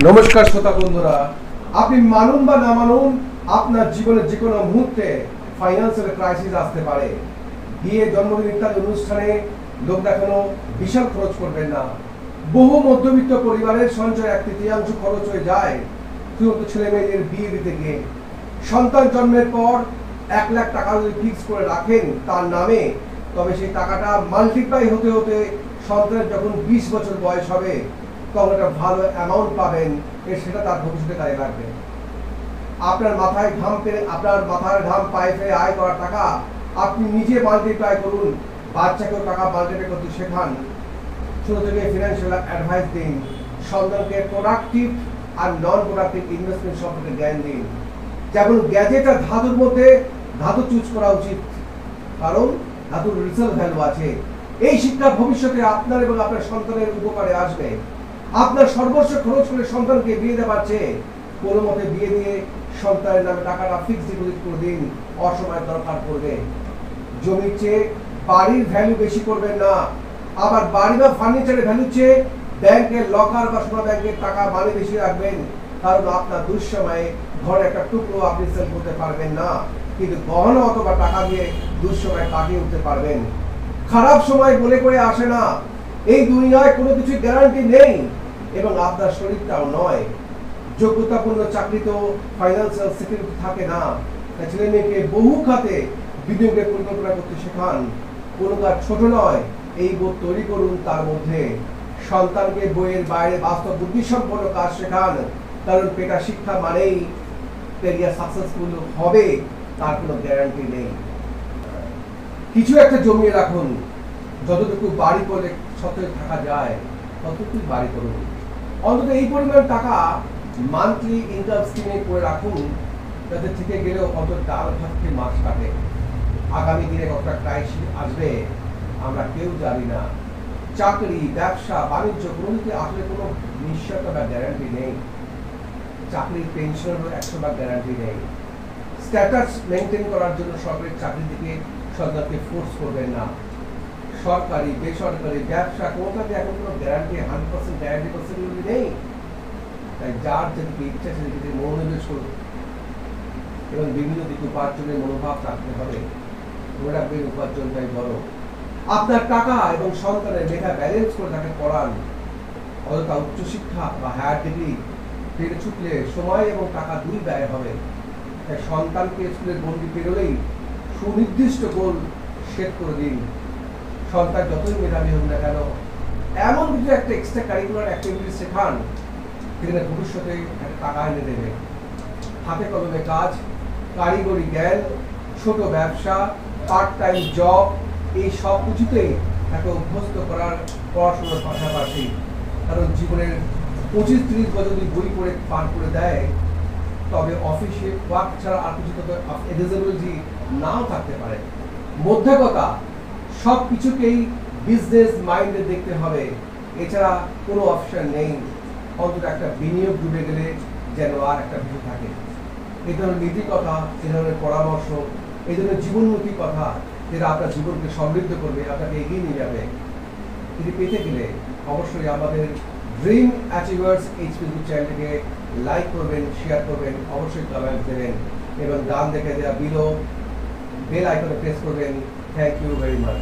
নমস্কার শ্রোতা বন্ধুরা, আপনি মানুন বা না মানুন, আপনার জীবনের যে কোনো মুহূর্তে ফাইন্যান্সিয়াল ক্রাইসিস আসতে পারে। বিয়ে, জন্মদিন ইত্যাদি অনুষ্ঠানে লোক দেখানো বিশাল খরচ করবেন না। বহু মধ্যবিত্ত পরিবারের সঞ্চয় 1/3 খরচ হয়ে যায় শুধুমাত্র ছেলে মেয়েদের বিয়ে দিতে গিয়ে। সন্তান জন্মের পর 1 লাখ টাকা যদি ফিক্স করে রাখেন তার নামে, তবে সেই টাকাটা মাল্টিপ্লাই হতে হতে সন্তানের যখন 20 বছর বয়স হবে তখন একটা ভালো অ্যামাউন্ট পাবেন, সেটা তার ভবিষ্যতে কাজে লাগবে। আপনার মাথার ঘাম পায়ে ফেলে আয় করার টাকা আপনি নিজে মাল্টিপ্লাই করুন, বাচ্চাকেও টাকা মাল্টিপ্লাই করতে শেখান, ছোট থেকে ফিনান্সিয়াল অ্যাডভাইস দিন, সন্তানকে প্রোডাক্টিভ আর নন প্রোডাক্টিভ ইনভেস্টমেন্ট সম্পর্কে জ্ঞান দিন। যেমন গ্যাজেট আর ধাতুর মধ্যে ধাতু চুজ করা উচিত, কারণ ধাতুর রিসেল ভ্যালু আছে। এই শিক্ষা ভবিষ্যতে আপনার এবং আপনার সন্তানের উপকারে আসবে। আপনার সর্বস্ব খরচ করে সন্তানকে বিয়ে দেওয়ার চেয়ে কোনো মতে বিয়ে দিয়ে সন্তানের নামে টাকাটা ফিক্সড ডিপোজিট করে দিন, অসময় দরকার পড়বে। জমির চেয়ে বাড়ির ভ্যালু বেশি করবেন না, আবার বাড়ি বা ফার্নিচারের ভ্যালু চেয়ে ব্যাংকের লকার বা সোনা ব্যাংকের টাকা মানে বেশি রাখবেন, কারণ আপনার দুঃসময়ে ঘরে একটা টুকরো আপনি সেল করতে পারবেন না, কিন্তু গহনা অথবা টাকা দিয়ে দুঃসময় কাটিয়ে উঠতে পারবেন। খারাপ সময় বলে করে আসে না, এই দুনিয়ায় কোনো কিছু গ্যারান্টি নেই এবং আপনার শরীরটাও নয়। যোগ্যতাপূর্ণ চাকরিতেও ফাইন্যান্সিয়াল সিকিউরিটি থাকে না। তাই ছেলে মেয়েকে বহু খাতে বিনিয়োগের পরিকল্পনা করতে শেখান। কোনো কাজ ছোট নয়, এই বোধ তৈরি করুন তার মধ্যে। সন্তানকে বইয়ের বাইরে বাস্তব বুদ্ধিসম্পন্ন কাজ শেখান, কারণ পেটা শিক্ষা মানেই ক্যারিয়ার সাকসেসফুল হবে তার কোনো গ্যারান্টি নেই। কিছু একটা জমিয়ে রাখুন, যতটুকু বাড়ি করে সতেজ থাকা যায় ততটুকু বাড়ি করুন। অন্তত এই পরিমাণ টাকা মান্থলি ইনকাম স্কিমে করে রাখুন, যাতে থেকে গেলেও অন্তত ডাল ভাত খেয়ে মাছ কাটে। আগামী দিনে কতটা ক্রাইসিস আসবে আমরা কেউ জানি না। চাকরি, ব্যবসা, বাণিজ্য কোনোদিকে আসলে কোনো নিশ্চয়তা বা গ্যারান্টি নেই। চাকরির পেনশনেরও 100 গ্যারান্টি নেই। স্ট্যাটাস মেনটেন করার জন্য সরকারি চাকরির দিকে সরকারকে ফোর্স করবেন না। সরকারি, বেসরকারি, ব্যবসা কোনোটাতে এখন কোনো গ্যারান্টি 100% গ্যারান্টি পসিবিলিটি নেই। তাই যার যেদিকে ইচ্ছা সেদিকে মনোনিবেশ করুন এবং বিভিন্ন দিকে উপার্জনের মনোভাব রাখতে হবে। মনে রাখবেন, উপার্জনটাই বড়। আপনার টাকা এবং সন্তানের মেধা ব্যালেন্স করে তাকে পড়ান। অযথা উচ্চশিক্ষা বা হায়ার ডিগ্রি পেরে ছুটলে সময় এবং টাকা দুই ব্যয় হবে। তাই সন্তানকে স্কুলের গণ্ডি পেরোলেই সুনির্দিষ্ট গোল সেট করে দিন। সন্তান যতই মেধাবী হোক না কেন, এমন কিছু একটা এক্সট্রা কারিকুলার অ্যাক্টিভিটি শেখান যেখানে ভবিষ্যতে একটা টাকা এনে দেবে। হাতে কলমে কাজ, কারিগরি জ্ঞান, ছোট ব্যবসা, পার্ট টাইম জব, এই সব কিছুতেই তাকে অভ্যস্ত করার পড়াশোনার পাশাপাশি। কারণ জীবনের 25-30 বছর যদি বই পড়ে পার করে দেয়, তবে অফিসে ওয়ার্ক ছাড়া আর কিছু তত এলিজিবিলিটি নাও থাকতে পারে। মধ্যে কথা, সব কিছুকেই বিজনেস মাইন্ডে দেখতে হবে, এছাড়া কোনো অপশন নেই। অন্তত একটা বিনিয়োগ ডুবে গেলে যেন আর একটা ভিউ থাকে। এই ধরনের নীতি কথা, এই ধরনের পরামর্শ, এই ধরনের জীবনমুখী কথা যেটা আপনার জীবনকে সমৃদ্ধ করবে, আপনাকে এগিয়ে নিয়ে যাবে, এটি পেতে গেলে অবশ্যই আমাদের ড্রিম অ্যাচিভার্স এই ফেসবুক চ্যানেলটিকে লাইক করবেন, শেয়ার করবেন, অবশ্যই কমেন্ট দেবেন এবং ডান দেখে দেওয়া বিলো বেল আইকনে প্রেস করবেন। Thank you very much.